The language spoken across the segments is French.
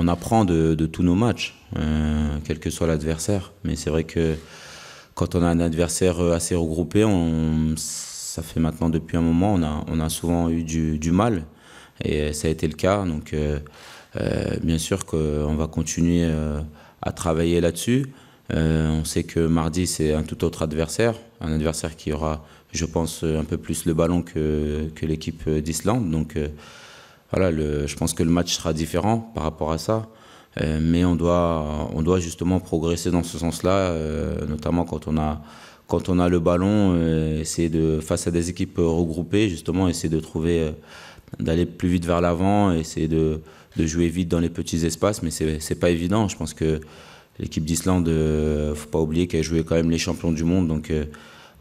on apprend de tous nos matchs, quel que soit l'adversaire. Mais c'est vrai que quand on a un adversaire assez regroupé, ça fait maintenant depuis un moment, on a souvent eu du mal. Et ça a été le cas. Donc, bien sûr qu'on va continuer à travailler là-dessus. On sait que mardi, c'est un tout autre adversaire. Un adversaire qui aura, je pense, un peu plus le ballon que l'équipe d'Islande. Donc, voilà, je pense que le match sera différent par rapport à ça. Mais on doit justement progresser dans ce sens-là, notamment quand on a le ballon, essayer face à des équipes regroupées, justement, essayer de trouver, d'aller plus vite vers l'avant, essayer de jouer vite dans les petits espaces, mais c'est pas évident. Je pense que l'équipe d'Islande, faut pas oublier qu'elle jouait quand même les champions du monde, donc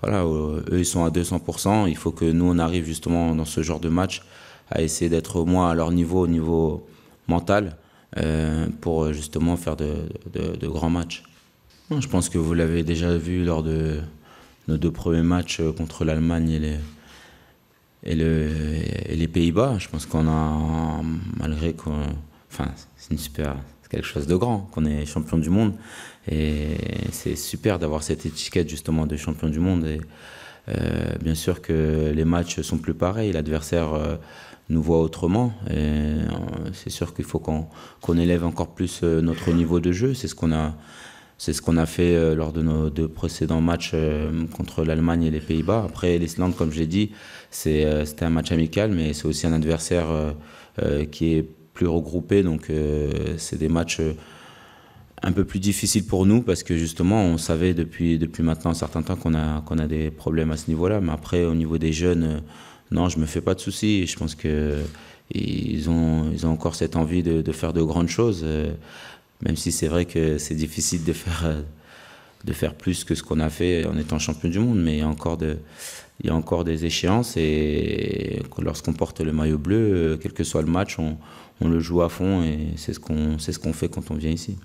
voilà, eux ils sont à 200%. Il faut que nous on arrive justement dans ce genre de match à essayer d'être au moins à leur niveau, au niveau mental, pour justement faire de grands matchs. Je pense que vous l'avez déjà vu lors de nos deux premiers matchs contre l'Allemagne et les Pays-Bas. Je pense qu'on a, malgré qu'on. Enfin, c'est quelque chose de grand, qu'on est champion du monde. Et c'est super d'avoir cette étiquette justement de champion du monde. Et bien sûr que les matchs sont plus pareils. L'adversaire nous voit autrement. Et c'est sûr qu'il faut qu'on élève encore plus notre niveau de jeu. C'est ce qu'on a fait lors de nos deux précédents matchs contre l'Allemagne et les Pays-Bas. Après, l'Islande, comme j'ai dit, c'était un match amical, mais c'est aussi un adversaire qui est plus regroupé. Donc, c'est des matchs un peu plus difficiles pour nous parce que justement, on savait depuis maintenant un certain temps qu'on a des problèmes à ce niveau-là. Mais après, au niveau des jeunes, non, je me fais pas de soucis. Je pense qu'ils ont encore cette envie de faire de grandes choses. Même si c'est vrai que c'est difficile de faire plus que ce qu'on a fait en étant champion du monde, mais il y a encore des échéances et lorsqu'on porte le maillot bleu, quel que soit le match, on le joue à fond et c'est ce qu'on fait quand on vient ici.